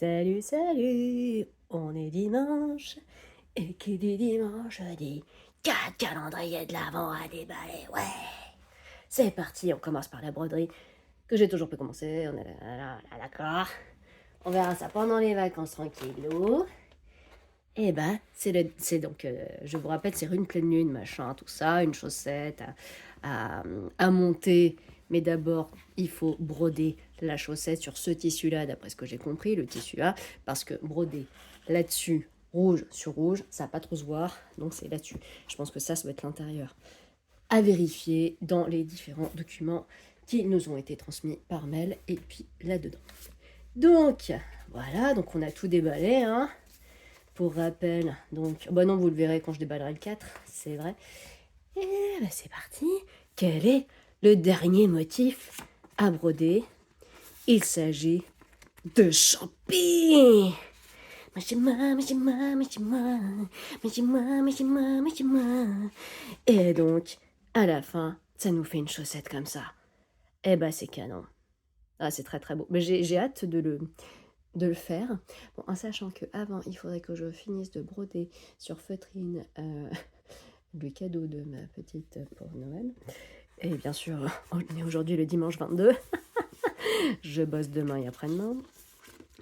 Salut, salut, on est dimanche, et qui dit dimanche dit 4 calendriers de l'Avent à déballer, ouais. C'est parti, on commence par la broderie, que j'ai toujours pas commencé, on est là, d'accord. On verra ça pendant les vacances tranquillou. Et bah, c'est donc, je vous rappelle, c'est une pleine lune, machin, tout ça, une chaussette à monter. Mais d'abord, il faut broder la chaussette sur ce tissu-là, d'après ce que j'ai compris, le tissu-là, parce que broder là-dessus, rouge sur rouge, ça va pas trop se voir, donc c'est là-dessus. Je pense que ça va être l'intérieur. À vérifier dans les différents documents qui nous ont été transmis par mail et puis là-dedans. Donc, voilà, donc on a tout déballé, hein. Pour rappel, donc, bah non, vous le verrez quand je déballerai le 4, c'est vrai. Et bah c'est parti. Quel est le dernier motif à broder? Il s'agit de champi. Machima, machima, machima, machima, machima, machima. Et donc, à la fin, ça nous fait une chaussette comme ça. Et bah c'est canon. Ah, c'est très très beau. Mais j'ai hâte de le faire. Bon, en sachant que avant, il faudrait que je finisse de broder sur feutrine le cadeau de ma petite pour Noël. Et bien sûr, on est aujourd'hui le dimanche 22. Je bosse demain et après-demain.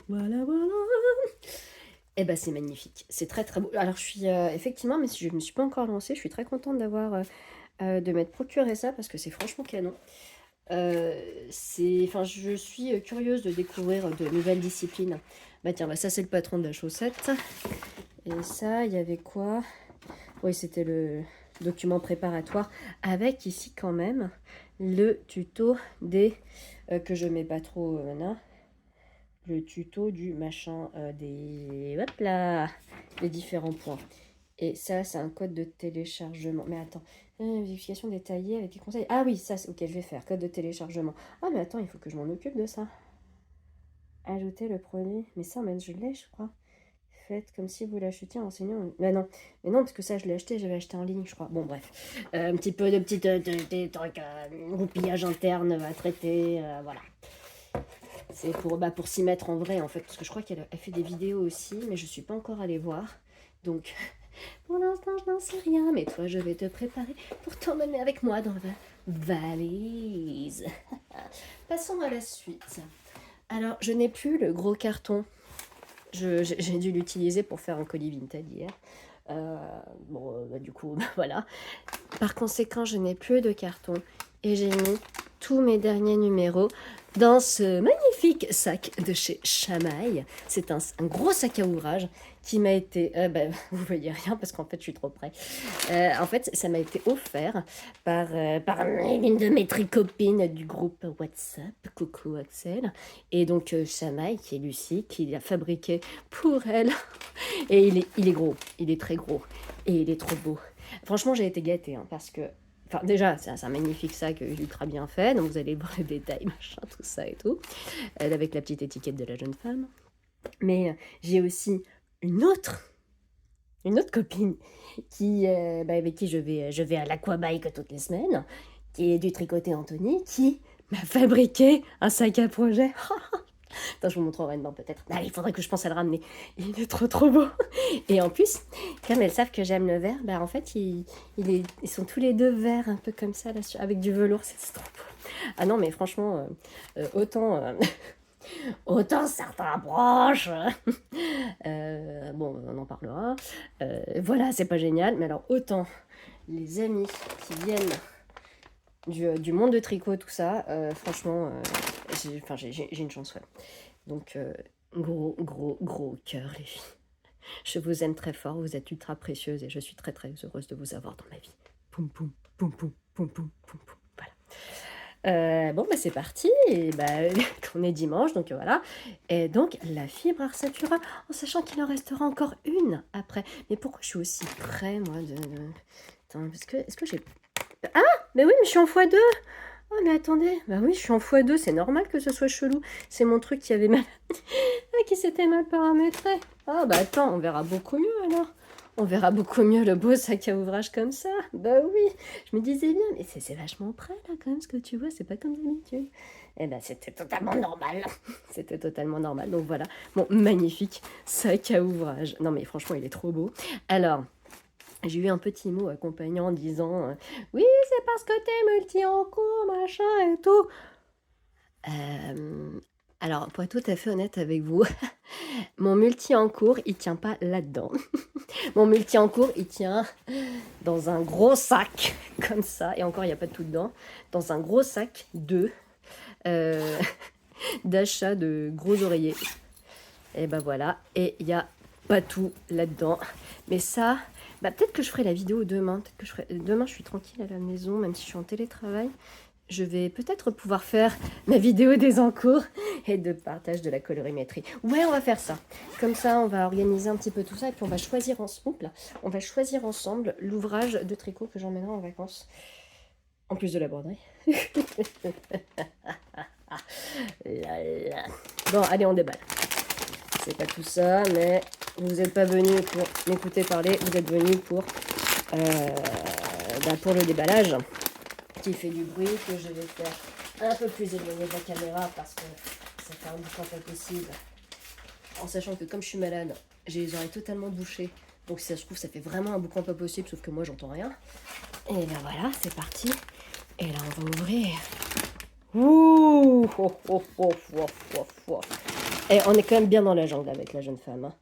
Voilà, voilà. Et bah c'est magnifique, c'est très très beau. Alors je suis effectivement, mais si je ne me suis pas encore lancée, je suis très contente d'avoir de m'être procuré ça parce que c'est franchement canon. Enfin, je suis curieuse de découvrir de nouvelles disciplines. Bah tiens, bah ça c'est le patron de la chaussette. Et ça, il y avait quoi? Oui, c'était le document préparatoire avec ici quand même le tuto des que je mets pas trop là, le tuto du machin des hop là les différents points. Et ça, c'est un code de téléchargement. Mais attends, vérification détaillée avec les conseils. Ah oui, ça, ok, je vais faire code de téléchargement. Ah mais attends, il faut que je m'en occupe de ça. Ajouter le produit. Mais ça, je l'ai, je crois. Faites comme si vous l'achetiez en enseignant. Mais non, parce que ça, je l'ai acheté, j'avais acheté en ligne, je crois. Bon, bref. Un petit peu de petits trucs, goupillage interne à traiter, voilà. C'est pour s'y mettre en vrai, en fait, parce que je crois qu'elle fait des vidéos aussi, mais je suis pas encore allée voir. Donc, pour l'instant, je n'en sais rien, mais toi, je vais te préparer pour t'emmener avec moi dans la valise. Passons à la suite. Alors, je n'ai plus le gros carton. J'ai dû l'utiliser pour faire un colis Vinted hier. Du coup, voilà. Par conséquent, je n'ai plus de carton et j'ai mis tous mes derniers numéros dans ce magnifique sac de chez Chamaille. C'est un gros sac à ouvrage qui m'a été... vous voyez rien parce qu'en fait, je suis trop près. En fait, ça m'a été offert par une de mes tricopines du groupe WhatsApp. Coucou Axel. Et donc, Chamaille, qui est Lucie, qui l'a fabriqué pour elle. Et il est gros, il est très gros. Et il est trop beau. Franchement, j'ai été gâtée, hein, parce que... Enfin, déjà, c'est un magnifique sac ultra bien fait, donc vous allez voir les détails, machin, tout ça et tout, avec la petite étiquette de la jeune femme. Mais j'ai aussi une autre, une autre copine avec qui je vais à l'aquabike toutes les semaines, qui est du Tricoté Anthony, qui m'a fabriqué un sac à projet. Attends, je vous montrerai dedans peut-être. Ah, il faudrait que je pense à le ramener. Il est trop trop beau. Et en plus, comme elles savent que j'aime le vert, en fait, ils sont tous les deux verts, un peu comme ça, là, avec du velours. C'est trop beau. Ah non, mais franchement, autant certains proches. Bon, on en parlera. Voilà, c'est pas génial. Mais alors, autant les amis qui viennent du monde de tricot, tout ça, franchement, j'ai une chance, ouais. Donc, gros cœur, les filles. Je vous aime très fort, vous êtes ultra précieuses et je suis très très heureuse de vous avoir dans ma vie. Poum poum, poum poum, poum poum, poum poum. Voilà. C'est parti. Et on est dimanche, donc voilà. Et donc, la fibre Arsatura, en sachant qu'il en restera encore une après. Mais pourquoi je suis aussi près, moi, Attends, est-ce que j'ai... Ah, mais oui, mais je suis en x2. Oh, mais attendez, bah oui, je suis en x2, c'est normal que ce soit chelou. C'est mon truc qui avait mal... qui s'était mal paramétré. Ah, bah attends, on verra beaucoup mieux alors. On verra beaucoup mieux le beau sac à ouvrage comme ça. Bah oui, je me disais bien, mais c'est vachement près là quand même ce que tu vois, c'est pas comme d'habitude. Eh ben, c'était totalement normal. C'était totalement normal. Donc voilà, mon magnifique sac à ouvrage. Non mais franchement, il est trop beau. Alors, j'ai eu un petit mot accompagnant en disant oui, c'est parce que t'es multi en cours, machin et tout. Alors, pour être tout à fait honnête avec vous, mon multi en cours, il tient pas là-dedans. Mon multi en cours, il tient dans un gros sac, comme ça, et encore, il n'y a pas de tout dedans, dans un gros sac euh, d'achat de gros oreillers. Et ben voilà, et il n'y a pas tout là-dedans. Mais ça, bah, peut-être que je ferai la vidéo demain. Peut-être que je ferai... Demain, je suis tranquille à la maison, même si je suis en télétravail. Je vais peut-être pouvoir faire ma vidéo des encours et de partage de la colorimétrie. Ouais, on va faire ça. Comme ça, on va organiser un petit peu tout ça et puis on va choisir ensemble, l'ouvrage de tricot que j'emmènerai en vacances. En plus de la broderie. Bon, allez, on déballe. C'est pas tout ça, mais vous n'êtes pas venu pour m'écouter parler, vous êtes venu pour le déballage qui fait du bruit, que je vais faire un peu plus éloigné de la caméra parce que ça fait un boucan pas possible. En sachant que comme je suis malade, j'ai les oreilles totalement bouchées. Donc si ça se trouve, ça fait vraiment un boucan pas possible, sauf que moi j'entends rien. Et ben voilà, c'est parti. Et là on va ouvrir. Ouh oh, oh, oh, oh, oh, oh. Et on est quand même bien dans la jungle avec la jeune femme. Hein.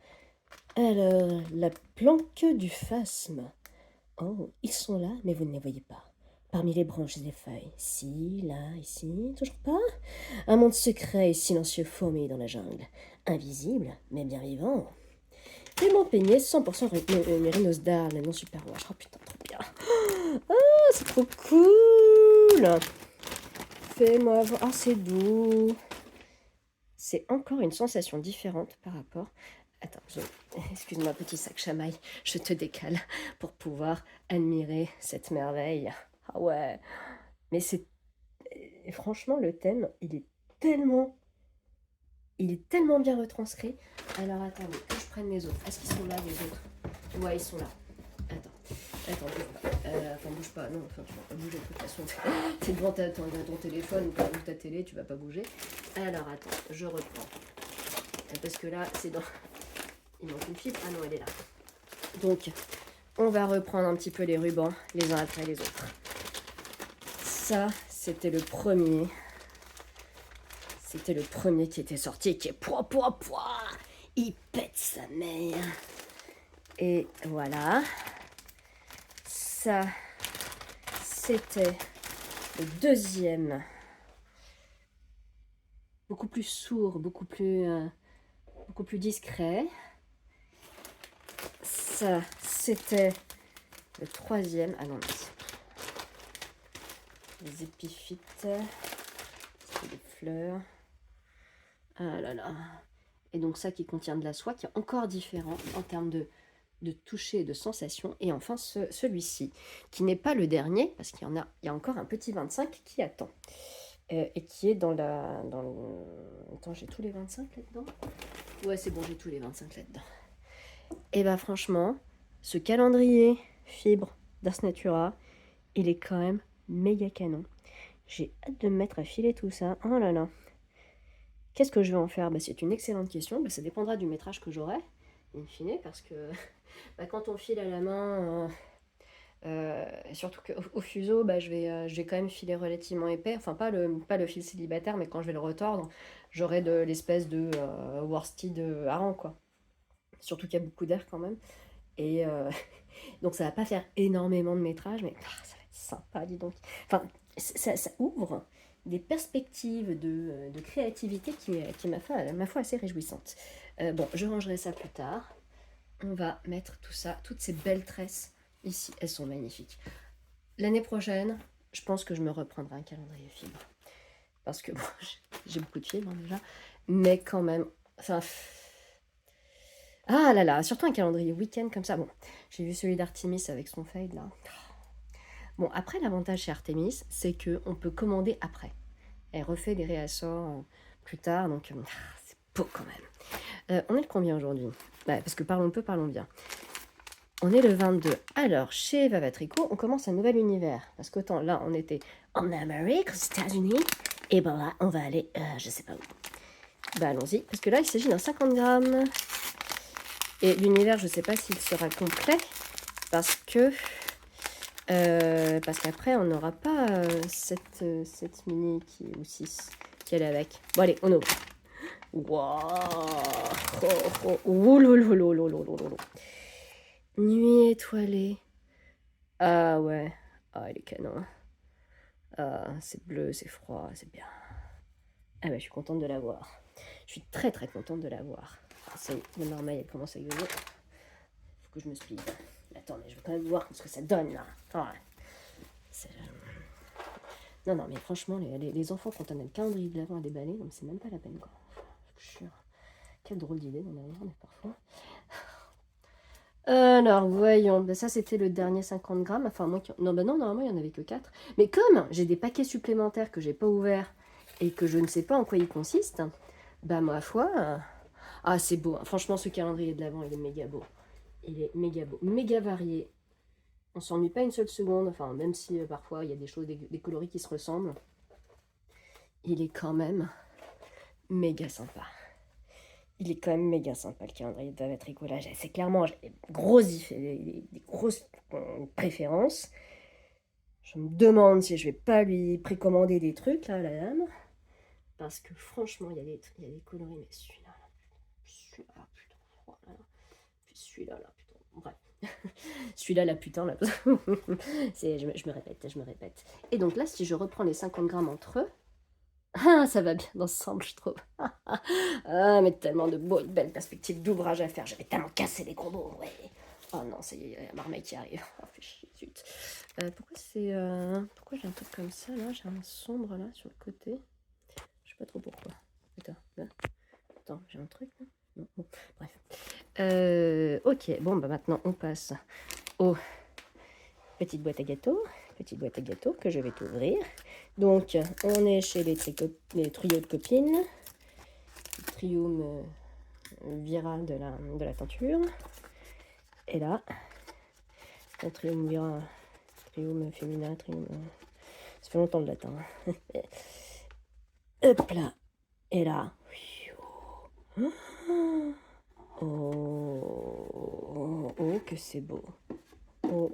Alors, la planque du phasme. Oh, ils sont là, mais vous ne les voyez pas. Parmi les branches et les feuilles. Ici, là, ici, toujours pas. Un monde secret et silencieux fourmille dans la jungle. Invisible, mais bien vivant. Tellement peigné, 100% mérinos d'Arles, non super wash. Oh putain, trop bien. Ah, c'est trop cool. Fais-moi voir. Ah, c'est doux. C'est encore une sensation différente par rapport... Attends, excuse-moi, petit sac chamaille, je te décale pour pouvoir admirer cette merveille. Ah ouais, mais c'est... Franchement, le thème, il est tellement bien retranscrit. Alors, attendez, que je prenne les autres. Est-ce qu'ils sont là, les autres? Ouais, ils sont là. Attends, bouge pas. Enfin, bouge pas, non, enfin, tu vas pas bouger de toute façon. T'es devant ton téléphone ou ta télé, tu vas pas bouger. Alors, attends, je reprends. Parce que là, c'est dans... Il manque une fibre. Ah non, elle est là. Donc, on va reprendre un petit peu les rubans, les uns après les autres. Ça, c'était le premier. C'était le premier qui était sorti, qui est poids. Il pète sa mère. Et voilà. Ça, c'était le deuxième. Beaucoup plus sourd, beaucoup plus discret. Ça, c'était le troisième. Ah non, les épiphytes. C'est des fleurs. Ah là là. Et donc ça qui contient de la soie, qui est encore différent en termes de toucher et de sensation. Et enfin celui-ci, qui n'est pas le dernier, parce qu'il y a encore un petit 25 qui attend. Et qui est dans le... Attends, j'ai tous les 25 là-dedans? Ouais, c'est bon, j'ai tous les 25 là-dedans. Et bah franchement, ce calendrier fibre d'Ars Natura, il est quand même méga canon. J'ai hâte de me mettre à filer tout ça. Oh là là. Qu'est-ce que je vais en faire? Bah, c'est une excellente question. Bah, ça dépendra du métrage que j'aurai, in fine, parce que bah, quand on file à la main, surtout qu'au fuseau, bah, je vais quand même filer relativement épais. Enfin, pas le fil célibataire, mais quand je vais le retordre, j'aurai de l'espèce de worsted hareng, quoi. Surtout qu'il y a beaucoup d'air quand même. Et donc ça va pas faire énormément de métrage, mais ça va être sympa, dis donc. Enfin, ça ouvre des perspectives de créativité qui ma foi, assez réjouissantes. Bon, je rangerai ça plus tard. On va mettre tout ça, toutes ces belles tresses ici, elles sont magnifiques. L'année prochaine, je pense que je me reprendrai un calendrier fibre. Parce que bon, j'ai beaucoup de fibres déjà, mais quand même, enfin... Ah là là, surtout un calendrier week-end comme ça. Bon, j'ai vu celui d'Artemis avec son fade là. Bon, après, l'avantage chez Artemis, c'est qu'on peut commander après. Elle refait des réassorts plus tard, donc c'est beau quand même. On est le combien aujourd'hui? Parce que parlons peu, parlons bien. On est le 22. Alors, chez Vava Tricot, on commence un nouvel univers. Parce qu'autant là, on était en Amérique, aux États-Unis. Et ben là, on va aller, je sais pas où. Bah allons-y, parce que là, il s'agit d'un 50 grammes. Et l'univers, je sais pas s'il sera complet, parce que... parce qu'après, on n'aura pas cette mini qui est, ou 6 qui est avec. Bon allez, on ouvre. Waouh, oh, oh, oh, lolololololololo. Nuit étoilée. Ah ouais. Ah, il est canon. Ah, c'est bleu, c'est froid, c'est bien. Ah bah, je suis contente de l'avoir. Je suis très très contente de l'avoir. Ah, ça y est, le marmaille, elle commence à gueuler. Faut que je me speed. Attends, mais je veux quand même voir ce que ça donne là. Ah, ouais. Non, non, mais franchement, les enfants, quand on a le calendrier de l'avant à déballer, c'est même pas la peine quoi. Je suis... Quelle drôle d'idée d'en avoir, mais parfois. Alors, voyons. Ben, ça, c'était le dernier 50 grammes. Enfin, moi, non, ben non, normalement, il n'y en avait que 4. Mais comme j'ai des paquets supplémentaires que j'ai pas ouverts et que je ne sais pas en quoi ils consistent, bah, ma foi... Ah, c'est beau. Franchement, ce calendrier de l'Avent, il est méga beau. Il est méga beau. Méga varié. On s'ennuie pas une seule seconde. Enfin, même si parfois, il y a des choses, des coloris qui se ressemblent. Il est quand même méga sympa. Il est quand même méga sympa, le calendrier de David Bricolage. C'est clairement des grosses préférences. Je me demande si je vais pas lui précommander des trucs, là, à la dame. Parce que franchement, il y a des coloris, mais celui-là, putain. Oh là là. Puis celui-là, là, putain. Bref. Celui-là, la putain, là. Je me répète, je me répète. Et donc là, si je reprends les 50 grammes entre eux, ah, ça va bien ensemble, je trouve. Ah, mais tellement de belles perspectives d'ouvrage à faire. J'avais tellement cassé les combos, ouais. Oh non, c'est la marmaille qui arrive. Oh, fais chier, zut. Pourquoi j'ai un truc comme ça, là? J'ai un sombre, là, sur le côté. Je sais pas trop pourquoi. Putain, là. Attends, j'ai un truc, là? Non, bon, bref. Ok, bon, bah maintenant, on passe aux petites boîtes à gâteaux. Petite boîte à gâteaux que je vais t'ouvrir. Donc, on est chez les trios de copines. Trium Vira de la teinture. Et là, un Trium Vira, Trium féminin, Trium... Ça fait longtemps de latin. Hop là. Et là. Oh, oh, que c'est beau. Oh,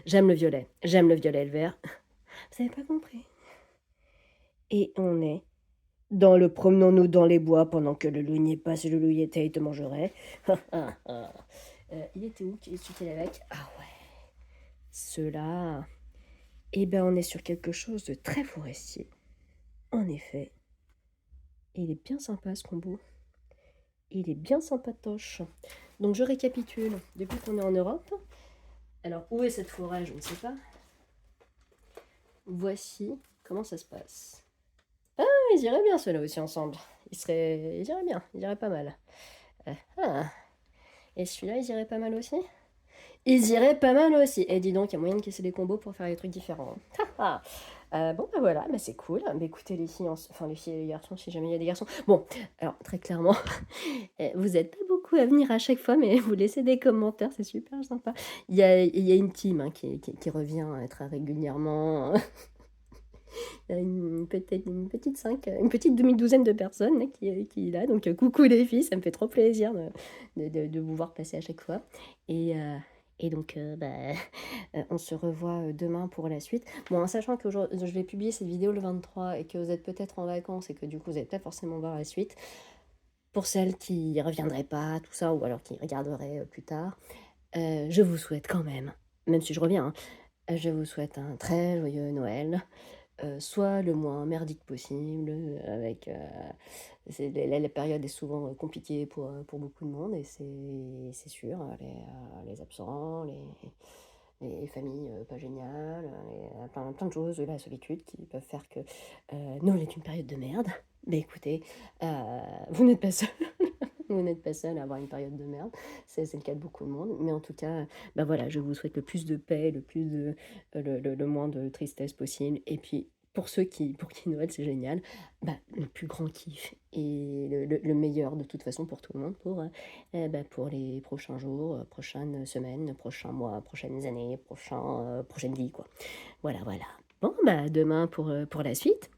j'aime le violet. J'aime le violet et le vert. Vous n'avez pas compris. Et on est dans le promenons-nous dans les bois pendant que le loup n'y est pas. Si le loup y était, il te mangerait. Il était où? Celui qui est avec? Ah ouais. Ceux-là. Eh ben, on est sur quelque chose de très forestier. En effet. Il est bien sympa ce combo. Il est bien sympatoche. Donc je récapitule. Depuis qu'on est en Europe. Alors où est cette forêt? Je ne sais pas. Voici comment ça se passe. Ah, ils iraient bien ceux-là aussi ensemble. Ils iraient bien, ils iraient pas mal. Ah. Et celui-là, ils iraient pas mal aussi? Ils iraient pas mal aussi. Et dis donc, il y a moyen de casser les combos pour faire des trucs différents. Bon, bah voilà, bah c'est cool. Bah écoutez, les filles, enfin les filles et les garçons, si jamais il y a des garçons. Bon, alors très clairement, vous n'êtes pas beaucoup à venir à chaque fois, mais vous laissez des commentaires, c'est super sympa. Il y a une team hein, qui revient très régulièrement. Peut-être une petite demi-douzaine de personnes là, qui est là. Donc coucou les filles, ça me fait trop plaisir de vous voir passer à chaque fois. Et donc on se revoit demain pour la suite. Bon, en sachant que je vais publier cette vidéo le 23 et que vous êtes peut-être en vacances et que du coup vous n'allez pas forcément voir la suite. Pour celles qui ne reviendraient pas, tout ça, ou alors qui regarderaient plus tard, je vous souhaite quand même si je reviens, hein, je vous souhaite un très joyeux Noël. Soit le moins merdique possible, avec la période est souvent compliquée pour beaucoup de monde, et c'est sûr, les absents, les familles pas géniales, plein de choses, la solitude qui peuvent faire que Noël est une période de merde. Mais écoutez, vous n'êtes pas seul. Vous n'êtes pas seul à avoir une période de merde, c'est le cas de beaucoup de monde, mais en tout cas, bah voilà, je vous souhaite le plus de paix, le moins de tristesse possible, et puis pour pour qui Noël c'est génial, bah, le plus grand kiff et le meilleur de toute façon pour tout le monde, pour les prochains jours, prochaines semaines, prochains mois, prochaines années, prochaine vie, quoi. Voilà, voilà. Bon, bah demain pour la suite.